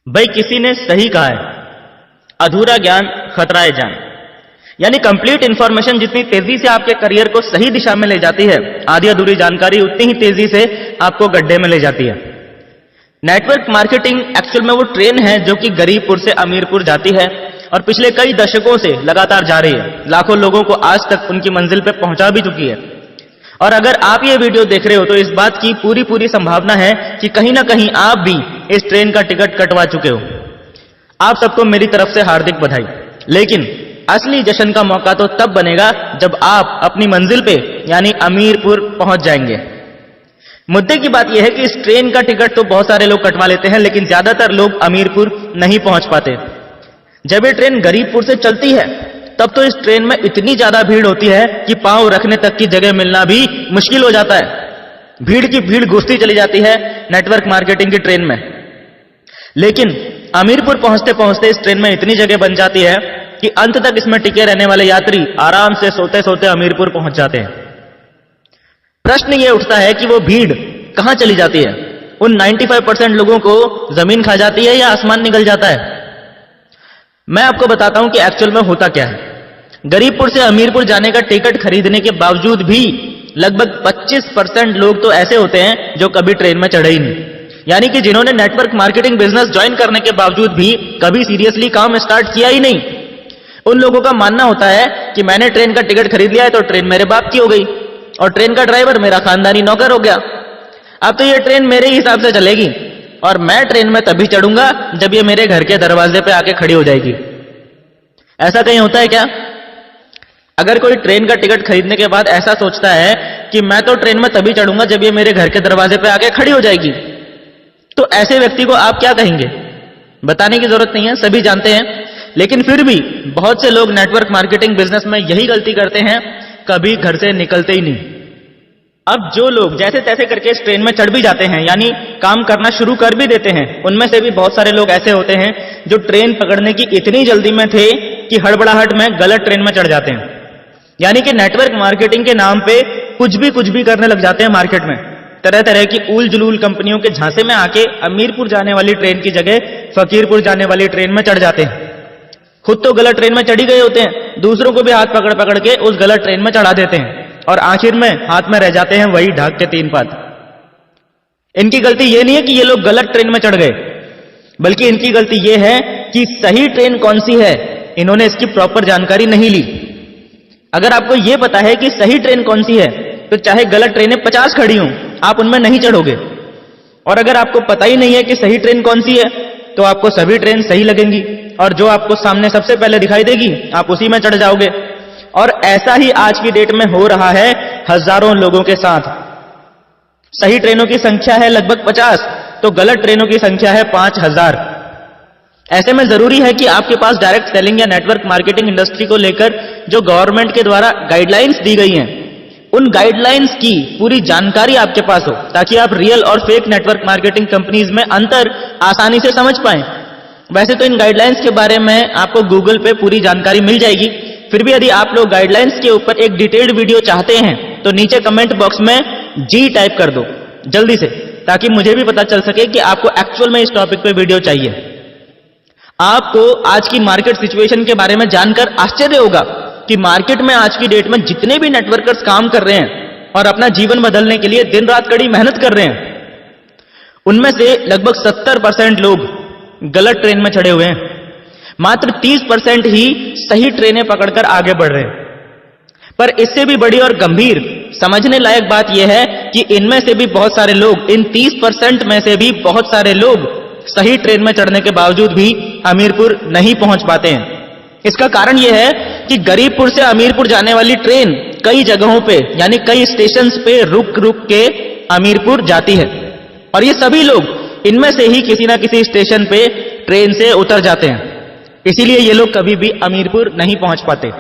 भाई किसी ने सही कहा है, अधूरा ज्ञान खतराए जान। यानी कंप्लीट इंफॉर्मेशन जितनी तेजी से आपके करियर को सही दिशा में ले जाती है, आधी अधूरी जानकारी उतनी ही तेजी से आपको गड्ढे में ले जाती है। नेटवर्क मार्केटिंग एक्चुअल में वो ट्रेन है जो कि गरीबपुर से अमीरपुर जाती है और पिछले कई दशकों से लगातार जा रही है। लाखों लोगों को आज तक उनकी मंजिल पे पहुंचा भी चुकी है। और अगर आप ये वीडियो देख रहे हो तो इस बात की पूरी संभावना है कि कहीं ना कहीं आप भी इस ट्रेन का टिकट कटवा चुके हो। आप सबको मेरी तरफ से हार्दिक बधाई। लेकिन असली जश्न का मौका तो तब बनेगा जब आप अपनी मंजिल पे यानी अमीरपुर पहुंच जाएंगे। मुद्दे की बात यह है कि इस ट्रेन का टिकट तो बहुत सारे लोग कटवा लेते हैं, लेकिन ज्यादातर लोग अमीरपुर नहीं पहुंच पाते। जब ये ट्रेन गरीबपुर से चलती है तब तो इस ट्रेन में इतनी ज्यादा भीड़ होती है कि पांव रखने तक की जगह मिलना भी मुश्किल हो जाता है। भीड़ की भीड़ घुसती चली जाती है नेटवर्क मार्केटिंग की ट्रेन में। लेकिन अमीरपुर पहुंचते पहुंचते इस ट्रेन में इतनी जगह बन जाती है कि अंत तक इसमें टिके रहने वाले यात्री आराम से सोते सोते अमीरपुर पहुंच जाते हैं। प्रश्न यह उठता है कि वो भीड़ कहां चली जाती है? उन 95% लोगों को जमीन खा जाती है या आसमान निकल जाता है? मैं आपको बताता हूं कि एक्चुअल में होता क्या है। गरीबपुर से अमीरपुर जाने का टिकट खरीदने के बावजूद भी लगभग 25% लोग तो ऐसे होते हैं जो कभी ट्रेन में चढ़े ही नहीं। यानी कि जिन्होंने नेटवर्क मार्केटिंग बिजनेस ज्वाइन करने के बावजूद भी कभी सीरियसली काम स्टार्ट किया ही नहीं। उन लोगों का मानना होता है कि मैंने ट्रेन का टिकट खरीद लिया है तो ट्रेन मेरे बाप की हो गई और ट्रेन का ड्राइवर मेरा खानदानी नौकर हो गया। अब तो ये ट्रेन मेरे हिसाब से चलेगी और मैं ट्रेन में तभी चढ़ूंगा जब ये मेरे घर के दरवाजे पे आके खड़ी हो जाएगी। ऐसा कहीं होता है क्या? अगर कोई ट्रेन का टिकट खरीदने के बाद ऐसा सोचता है कि मैं तो ट्रेन में तभी चढ़ूंगा जब ये मेरे घर के दरवाजे पे आके खड़ी हो जाएगी, तो ऐसे व्यक्ति को आप क्या कहेंगे? बताने की जरूरत नहीं है, सभी जानते हैं। लेकिन फिर भी बहुत से लोग नेटवर्क मार्केटिंग बिजनेस में यही गलती करते हैं, कभी घर से निकलते ही नहीं। अब जो लोग जैसे तैसे करके इस ट्रेन में चढ़ भी जाते हैं यानी काम करना शुरू कर भी देते हैं, उनमें से भी बहुत सारे लोग ऐसे होते हैं जो ट्रेन पकड़ने की इतनी जल्दी में थे कि हड़बड़ाहट में गलत ट्रेन में चढ़ जाते हैं। यानी कि नेटवर्क मार्केटिंग के नाम पे कुछ भी करने लग जाते हैं मार्केट में। तरह तरह की उल जुलूल कंपनियों के झांसे में आके अमीरपुर जाने वाली ट्रेन की जगह फकीरपुर जाने वाली ट्रेन में चढ़ जाते हैं। खुद तो गलत ट्रेन में चढ़ी गए होते हैं, दूसरों को भी हाथ पकड़ के उस गलत ट्रेन में चढ़ा देते हैं और आखिर में हाथ में रह जाते हैं वही ढाक के 3 पात। इनकी गलती यह नहीं है कि ये लोग गलत ट्रेन में चढ़ गए, बल्कि इनकी गलती यह है कि सही ट्रेन कौन सी है इन्होंने इसकी प्रॉपर जानकारी नहीं ली। अगर आपको यह पता है कि सही ट्रेन कौन सी है तो चाहे गलत ट्रेनें 50 खड़ी हों आप उनमें नहीं चढ़ोगे। और अगर आपको पता ही नहीं है कि सही ट्रेन कौन सी है तो आपको सभी ट्रेन सही लगेंगी और जो आपको सामने सबसे पहले दिखाई देगी आप उसी में चढ़ जाओगे। और ऐसा ही आज की डेट में हो रहा है हजारों लोगों के साथ। सही ट्रेनों की संख्या है लगभग 50 तो गलत ट्रेनों की संख्या है 5000। ऐसे में जरूरी है कि आपके पास डायरेक्ट सेलिंग या नेटवर्क मार्केटिंग इंडस्ट्री को लेकर जो गवर्नमेंट के द्वारा गाइडलाइंस दी गई हैं उन गाइडलाइंस की पूरी जानकारी आपके पास हो, ताकि आप रियल और फेक नेटवर्क मार्केटिंग कंपनीज में अंतर आसानी से समझ पाएं। वैसे तो इन गाइडलाइंस के बारे में आपको गूगल पे पूरी जानकारी मिल जाएगी, फिर भी यदि आप लोग गाइडलाइंस के ऊपर एक डिटेल्ड वीडियो चाहते हैं तो नीचे कमेंट बॉक्स में जी टाइप कर दो जल्दी से, ताकि मुझे भी पता चल सके कि आपको एक्चुअल में इस टॉपिक पे वीडियो चाहिए। आपको आज की मार्केट सिचुएशन के बारे में जानकर आश्चर्य होगा कि मार्केट में आज की डेट में जितने भी नेटवर्कर्स काम कर रहे हैं और अपना जीवन बदलने के लिए दिन रात कड़ी मेहनत कर रहे हैं, उनमें से लगभग 70% लोग गलत ट्रेन में चढ़े हुए हैं। मात्र 30% ही सही ट्रेनें पकड़कर आगे बढ़ रहे हैं। पर इससे भी बड़ी और गंभीर समझने लायक बात यह है कि इनमें से भी बहुत सारे लोग, इन 30% में से भी बहुत सारे लोग सही ट्रेन में चढ़ने के बावजूद भी अमीरपुर नहीं पहुंच पाते हैं। इसका कारण यह है कि गरीबपुर से अमीरपुर जाने वाली ट्रेन कई जगहों पे यानी कई स्टेशंस पे रुक के अमीरपुर जाती है और ये सभी लोग इनमें से ही किसी ना किसी स्टेशन पे ट्रेन से उतर जाते हैं। इसीलिए ये लोग कभी भी अमीरपुर नहीं पहुंच पाते।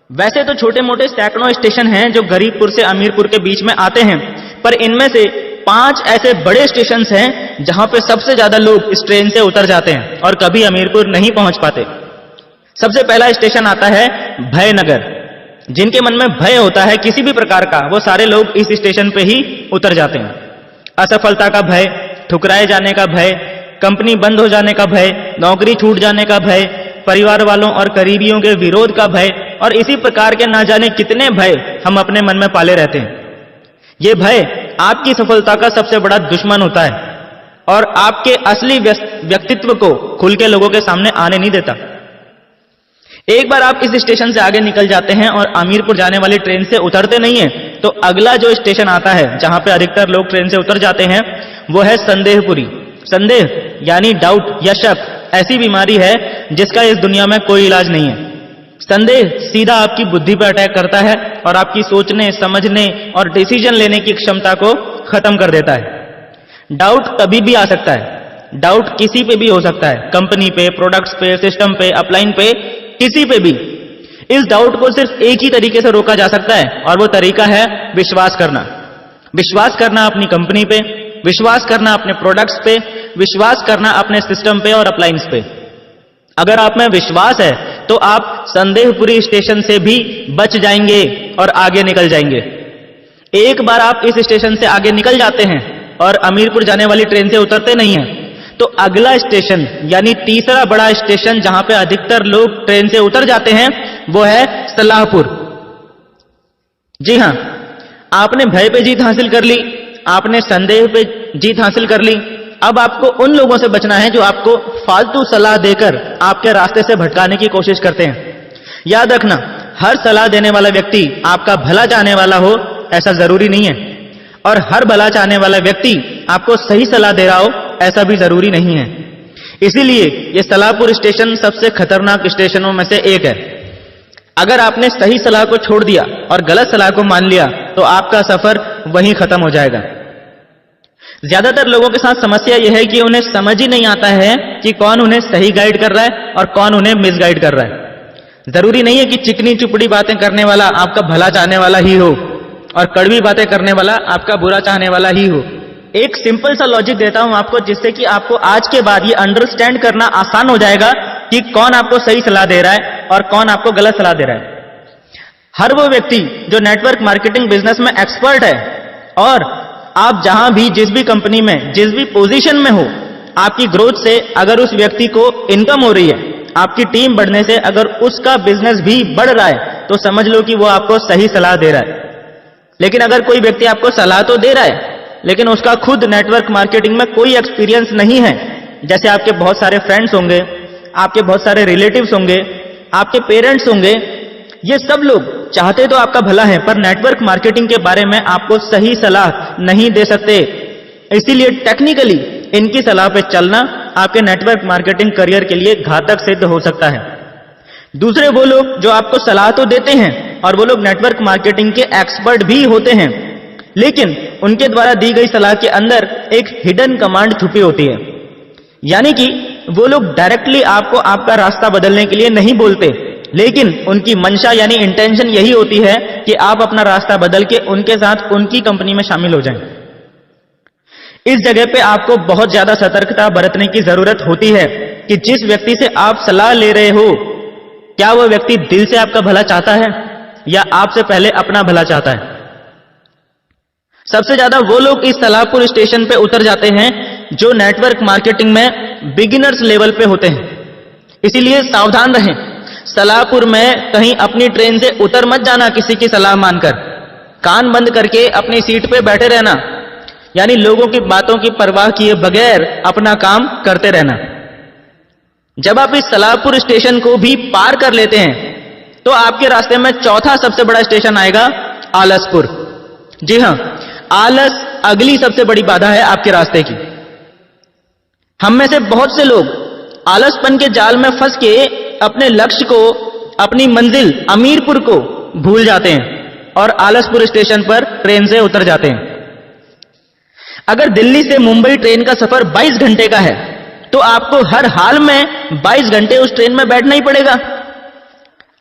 वैसे तो छोटे मोटे सैकड़ों स्टेशन हैं जो गरीबपुर से अमीरपुर के बीच में आते हैं, पर इनमें से 5 ऐसे बड़े स्टेशन हैं जहां पे सबसे ज्यादा लोग इस ट्रेन से उतर जाते हैं और कभी अमीरपुर नहीं पहुंच पाते। सबसे पहला स्टेशन आता है भयनगर। जिनके मन में भय होता है किसी भी प्रकार का, वो सारे लोग इस स्टेशन पे ही उतर जाते हैं। असफलता का भय, ठुकराए जाने का भय, कंपनी बंद हो जाने का भय, नौकरी छूट जाने का भय, परिवार वालों और करीबियों के विरोध का भय और इसी प्रकार के ना जाने कितने भय हम अपने मन में पाले रहते हैं। ये भय आपकी सफलता का सबसे बड़ा दुश्मन होता है और आपके असली व्यक्तित्व को खुल के लोगों के सामने आने नहीं देता। एक बार आप इस स्टेशन से आगे निकल जाते हैं और अमीरपुर जाने वाली ट्रेन से उतरते नहीं हैं, तो अगला जो स्टेशन आता है जहां पे अधिकतर लोग ट्रेन से उतर जाते हैं वो है संदेहपुरी। संदेह यानी डाउट या शक ऐसी बीमारी है जिसका इस दुनिया में कोई इलाज नहीं है। संदेह सीधा आपकी बुद्धि पर अटैक करता है और आपकी सोचने, समझने और डिसीजन लेने की क्षमता को खत्म कर देता है। डाउट कभी भी आ सकता है, डाउट किसी पे भी हो सकता है, कंपनी पे, प्रोडक्ट्स पे, सिस्टम पे, अपलाइन पे, किसी पे भी। इस डाउट को सिर्फ एक ही तरीके से रोका जा सकता है और वो तरीका है विश्वास करना। विश्वास करना अपनी कंपनी पे, विश्वास करना अपने प्रोडक्ट्स पे, विश्वास करना अपने सिस्टम पे और अपलाइंस पे। अगर आप में विश्वास है तो आप संदेहपुरी स्टेशन से भी बच जाएंगे और आगे निकल जाएंगे। एक बार आप इस स्टेशन से आगे निकल जाते हैं और अमीरपुर जाने वाली ट्रेन से उतरते नहीं हैं, तो अगला स्टेशन यानी तीसरा बड़ा स्टेशन जहां पे अधिकतर लोग ट्रेन से उतर जाते हैं वो है सलाहपुर। जी हां, आपने भय पे जीत हासिल कर ली, आपने संदेह पे जीत हासिल कर ली। अब आपको उन लोगों से बचना है जो आपको फालतू सलाह देकर आपके रास्ते से भटकाने की कोशिश करते हैं। याद रखना, हर सलाह देने वाला व्यक्ति आपका भला चाहने वाला हो ऐसा जरूरी नहीं है, और हर भला चाहने वाला व्यक्ति आपको सही सलाह दे रहा हो ऐसा भी जरूरी नहीं है। इसीलिए यह सलाहपुर स्टेशन सबसे खतरनाक स्टेशनों में से एक है। अगर आपने सही सलाह को छोड़ दिया और गलत सलाह को मान लिया तो आपका सफर वहीं खत्म हो जाएगा। ज्यादातर लोगों के साथ समस्या यह है कि उन्हें समझ ही नहीं आता है कि कौन उन्हें सही गाइड कर रहा है और कौन उन्हें मिसगाइड कर रहा है। जरूरी नहीं है कि चिकनी चुपड़ी बातें करने वाला आपका भला चाहने वाला ही हो और कड़वी बातें करने वाला आपका बुरा चाहने वाला ही हो। एक सिंपल सा लॉजिक देता हूं आपको, जिससे कि आपको आज के बाद ये अंडरस्टैंड करना आसान हो जाएगा कि कौन आपको सही सलाह दे रहा है और कौन आपको गलत सलाह दे रहा है। हर वो व्यक्ति जो नेटवर्क मार्केटिंग बिजनेस में एक्सपर्ट है, और आप जहां भी, जिस भी कंपनी में, जिस भी पोजीशन में हो, आपकी ग्रोथ से अगर उस व्यक्ति को इनकम हो रही है, आपकी टीम बढ़ने से अगर उसका बिजनेस भी बढ़ रहा है, तो समझ लो कि वो आपको सही सलाह दे रहा है। लेकिन अगर कोई व्यक्ति आपको सलाह तो दे रहा है लेकिन उसका खुद नेटवर्क मार्केटिंग में कोई एक्सपीरियंस नहीं है, जैसे आपके बहुत सारे फ्रेंड्स होंगे, आपके बहुत सारे रिलेटिव्स होंगे, आपके पेरेंट्स होंगे, ये सब लोग चाहते तो आपका भला है पर नेटवर्क मार्केटिंग के बारे में आपको सही सलाह नहीं दे सकते। इसीलिए टेक्निकली इनकी सलाह पे चलना आपके नेटवर्क मार्केटिंग करियर के लिए घातक सिद्ध हो सकता है। दूसरे वो लोग जो आपको सलाह तो देते हैं और वो लोग नेटवर्क मार्केटिंग के एक्सपर्ट भी होते हैं, लेकिन उनके द्वारा दी गई सलाह के अंदर एक हिडन कमांड छुपी होती है। यानी कि वो लोग डायरेक्टली आपको आपका रास्ता बदलने के लिए नहीं बोलते, लेकिन उनकी मंशा यानी इंटेंशन यही होती है कि आप अपना रास्ता बदल के उनके साथ उनकी कंपनी में शामिल हो जाएं। इस जगह पे आपको बहुत ज्यादा सतर्कता बरतने की जरूरत होती है कि जिस व्यक्ति से आप सलाह ले रहे हो, क्या वह व्यक्ति दिल से आपका भला चाहता है या आपसे पहले अपना भला चाहता है। सबसे ज्यादा वो लोग इस सलाहपुर स्टेशन पे उतर जाते हैं जो नेटवर्क मार्केटिंग में बिगिनर्स लेवल पे होते हैं। इसीलिए सावधान रहें, सलाहपुर में कहीं अपनी ट्रेन से उतर मत जाना किसी की सलाह मानकर। कान बंद करके अपनी सीट पे बैठे रहना, यानी लोगों की बातों की परवाह किए बगैर अपना काम करते रहना। जब आप इस सलाहपुर स्टेशन को भी पार कर लेते हैं तो आपके रास्ते में चौथा सबसे बड़ा स्टेशन आएगा आलसपुर। जी हां, आलस अगली सबसे बड़ी बाधा है आपके रास्ते की। हम में से बहुत से लोग आलसपन के जाल में फंस के अपने लक्ष्य को, अपनी मंजिल अमीरपुर को भूल जाते हैं और आलसपुर स्टेशन पर ट्रेन से उतर जाते हैं। अगर दिल्ली से मुंबई ट्रेन का सफर 22 घंटे का है तो आपको हर हाल में 22 घंटे उस ट्रेन में बैठना ही पड़ेगा।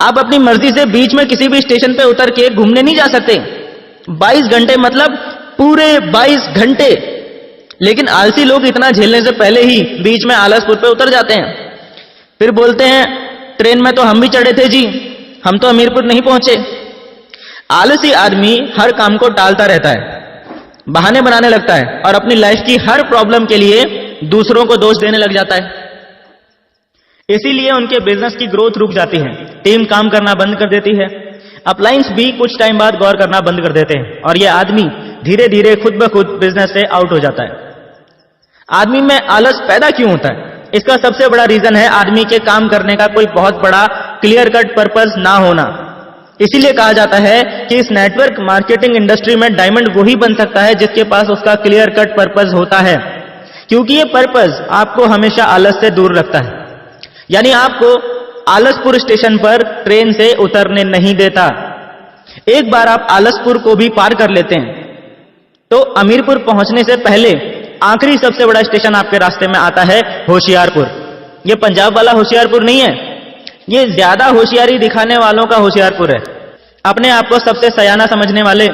आप अपनी मर्जी से बीच में किसी भी स्टेशन पे उतर के घूमने नहीं जा सकते। 22 घंटे मतलब पूरे 22 घंटे। लेकिन आलसी लोग इतना झेलने से पहले ही बीच में आलसपुर पे उतर जाते हैं, फिर बोलते हैं ट्रेन में तो हम भी चढ़े थे जी, हम तो अमीरपुर नहीं पहुंचे। आलसी आदमी हर काम को टालता रहता है, बहाने बनाने लगता है और अपनी लाइफ की हर प्रॉब्लम के लिए दूसरों को दोष देने लग जाता है। इसीलिए उनके बिजनेस की ग्रोथ रुक जाती है, टीम काम करना बंद कर देती है, अपलायंस भी कुछ टाइम बाद गौर करना बंद कर देते हैं और यह आदमी धीरे धीरे खुद ब खुद बिजनेस से आउट हो जाता है। आदमी में आलस पैदा क्यों होता है? इसका सबसे बड़ा रीजन है आदमी के काम करने का कोई बहुत बड़ा क्लियर कट पर्पस ना होना। इसीलिए कहा जाता है कि इस नेटवर्क मार्केटिंग इंडस्ट्री में डायमंड वही बन सकता है जिसके पास उसका क्लियर कट पर्पस होता है, क्योंकि ये पर्पस आपको हमेशा आलस से दूर रखता है। यानी आपको आलसपुर स्टेशन पर ट्रेन से उतरने नहीं देता। एक बार आप आलसपुर को भी पार कर लेते हैं तो अमीरपुर पहुंचने से पहले आखिरी सबसे बड़ा स्टेशन आपके रास्ते में आता है होशियारपुर। ये पंजाब वाला होशियारपुर नहीं है, ये ज्यादा होशियारी दिखाने वालों का होशियारपुर है। अपने आप को सबसे सयाना समझने वाले,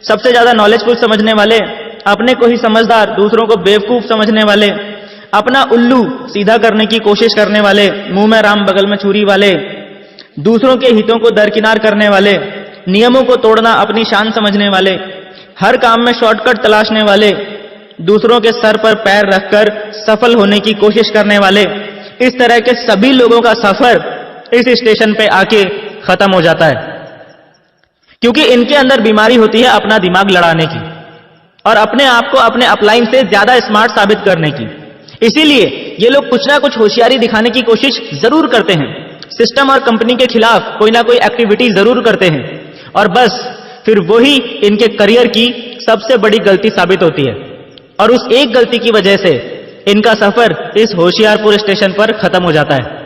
सबसे ज्यादा नॉलेजफुल समझने वाले, अपने को ही समझदार दूसरों को बेवकूफ समझने वाले, अपना उल्लू सीधा करने की कोशिश करने वाले, मुंह में राम बगल में छुरी वाले, दूसरों के हितों को दरकिनार करने वाले, नियमों को तोड़ना अपनी शान समझने वाले, हर काम में शॉर्टकट तलाशने वाले, दूसरों के सर पर पैर रखकर सफल होने की कोशिश करने वाले, इस तरह के सभी लोगों का सफर इस स्टेशन पे आके खत्म हो जाता है, क्योंकि इनके अंदर बीमारी होती है अपना दिमाग लड़ाने की और अपने आप को अपने अपलाइन से ज्यादा स्मार्ट साबित करने की। इसीलिए ये लोग कुछ ना कुछ होशियारी दिखाने की कोशिश जरूर करते हैं, सिस्टम और कंपनी के खिलाफ कोई ना कोई एक्टिविटी जरूर करते हैं और बस फिर वही इनके करियर की सबसे बड़ी गलती साबित होती है और उस एक गलती की वजह से इनका सफर इस होशियारपुर स्टेशन पर खत्म हो जाता है।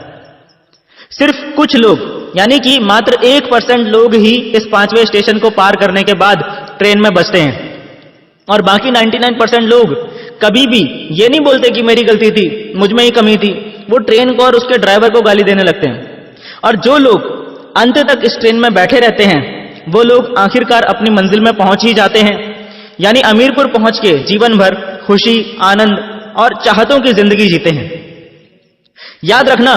सिर्फ कुछ लोग यानी कि मात्र 1% लोग ही इस 5वें स्टेशन को पार करने के बाद ट्रेन में बचते हैं और बाकी 99% लोग कभी भी ये नहीं बोलते कि मेरी गलती थी, मुझ में ही कमी थी। वो ट्रेन को और उसके ड्राइवर को गाली देने लगते हैं और जो लोग अंत तक इस ट्रेन में बैठे रहते हैं वो लोग आखिरकार अपनी मंजिल में पहुंच ही जाते हैं, यानी अमीरपुर पहुंच के जीवन भर खुशी, आनंद और चाहतों की जिंदगी जीते हैं। याद रखना,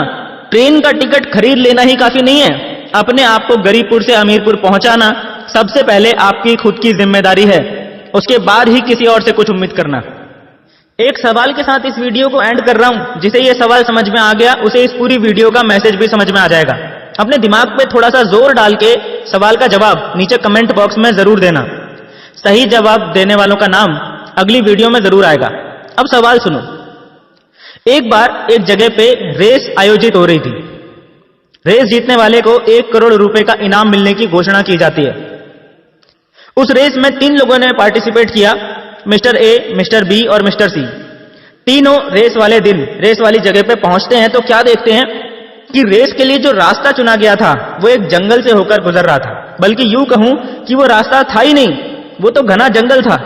ट्रेन का टिकट खरीद लेना ही काफी नहीं है, अपने आप को गरीबपुर से अमीरपुर पहुंचाना सबसे पहले आपकी खुद की जिम्मेदारी है, उसके बाद ही किसी और से कुछ उम्मीद करना। एक सवाल के साथ इस वीडियो को एंड कर रहा हूं। जिसे ये सवाल समझ में आ गया उसे इस पूरी वीडियो का मैसेज भी समझ में आ जाएगा। अपने दिमाग पे थोड़ा सा जोर डाल के सवाल का जवाब नीचे कमेंट बॉक्स में जरूर देना। सही जवाब देने वालों का नाम अगली वीडियो में जरूर आएगा। अब सवाल सुनो। एक बार एक जगह पे रेस आयोजित हो रही थी। रेस जीतने वाले को 1 करोड़ रुपए का इनाम मिलने की घोषणा की जाती है। उस रेस में 3 लोगों ने पार्टिसिपेट किया, मिस्टर ए, मिस्टर बी और मिस्टर सी। तीनों रेस वाले दिन रेस वाली जगह पे पहुंचते हैं तो क्या देखते हैं कि रेस के लिए जो रास्ता चुना गया था वो एक जंगल से होकर गुजर रहा था, बल्कि यूं कहूं कि वो रास्ता था ही नहीं, वो तो घना जंगल था।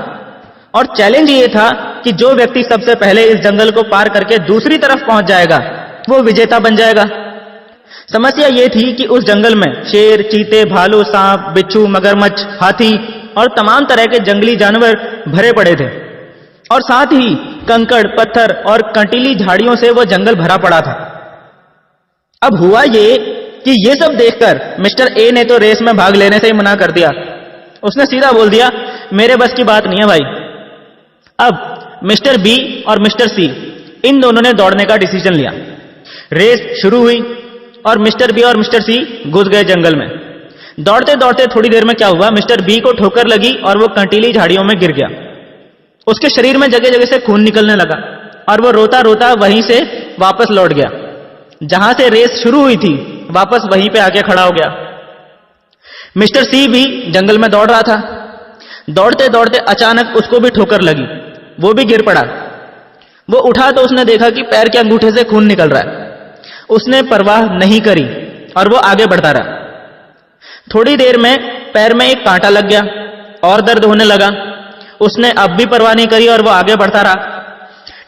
और चैलेंज ये था कि जो व्यक्ति सबसे पहले इस जंगल को पार करके दूसरी तरफ पहुंच जाएगा वो विजेता बन जाएगा। समस्या ये थी कि उस जंगल में शेर, चीते, भालू, सांप, बिच्छू, मगरमच्छ, हाथी और तमाम तरह के जंगली जानवर भरे पड़े थे और साथ ही कंकड़, पत्थर और कंटीली झाड़ियों से वो जंगल भरा पड़ा था। अब हुआ ये कि ये सब देखकर मिस्टर ए ने तो रेस में भाग लेने से ही मना कर दिया। उसने सीधा बोल दिया, मेरे बस की बात नहीं है भाई। अब मिस्टर बी और मिस्टर सी इन दोनों ने दौड़ने का डिसीजन लिया। रेस शुरू हुई और मिस्टर बी और मिस्टर सी घुस गए जंगल में। दौड़ते दौड़ते थोड़ी देर में क्या हुआ, मिस्टर बी को ठोकर लगी और वो कंटीली झाड़ियों में गिर गया। उसके शरीर में जगह जगह से खून निकलने लगा और वो रोता रोता वहीं से वापस लौट गया। जहां से रेस शुरू हुई थी वापस वहीं पे आके खड़ा हो गया। मिस्टर सी भी जंगल में दौड़ रहा था। दौड़ते दौड़ते अचानक उसको भी ठोकर लगी, वो भी गिर पड़ा। वो उठा तो उसने देखा कि पैर के अंगूठे से खून निकल रहा है। उसने परवाह नहीं करी और वो आगे बढ़ता रहा। थोड़ी देर में पैर में एक कांटा लग गया और दर्द होने लगा। उसने अब भी परवाह नहीं करी और वो आगे बढ़ता रहा।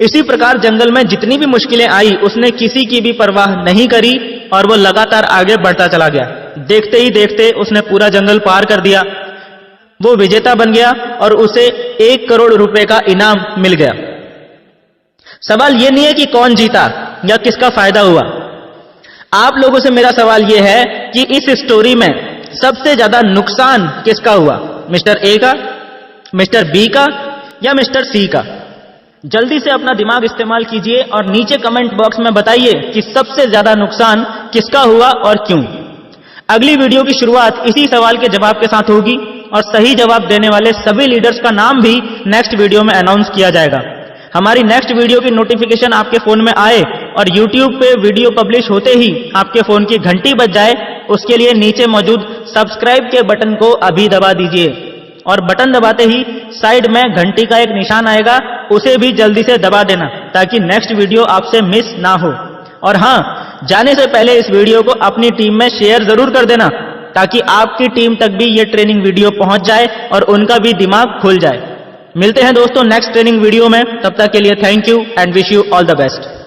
इसी प्रकार जंगल में जितनी भी मुश्किलें आई उसने किसी की भी परवाह नहीं करी और वो लगातार आगे बढ़ता चला गया। देखते ही देखते उसने पूरा जंगल पार कर दिया। वो विजेता बन गया और उसे 1 करोड़ रुपए का इनाम मिल गया। सवाल ये नहीं है कि कौन जीता या किसका फायदा हुआ। आप लोगों से मेरा सवाल ये है कि इस स्टोरी में सबसे ज्यादा नुकसान किसका हुआ, मिस्टर ए का, मिस्टर बी का या मिस्टर सी का? जल्दी से अपना दिमाग इस्तेमाल कीजिए और नीचे कमेंट बॉक्स में बताइए कि सबसे ज्यादा नुकसान किसका हुआ और क्यों। अगली वीडियो की शुरुआत इसी सवाल के जवाब के साथ होगी और सही जवाब देने वाले सभी लीडर्स का नाम भी नेक्स्ट वीडियो में अनाउंस किया जाएगा। हमारी नेक्स्ट वीडियो की नोटिफिकेशन आपके फोन में आए और YouTube पे वीडियो पब्लिश होते ही आपके फोन की घंटी बज जाए, उसके लिए नीचे मौजूद सब्सक्राइब के बटन को अभी दबा दीजिए और बटन दबाते ही साइड में घंटी का एक निशान आएगा, उसे भी जल्दी से दबा देना ताकि नेक्स्ट वीडियो आपसे मिस ना हो। और हाँ, जाने से पहले इस वीडियो को अपनी टीम में शेयर जरूर कर देना ताकि आपकी टीम तक भी ये ट्रेनिंग वीडियो पहुंच जाए और उनका भी दिमाग खुल जाए। मिलते हैं दोस्तों नेक्स्ट ट्रेनिंग वीडियो में, तब तक के लिए thank you and wish you all the best.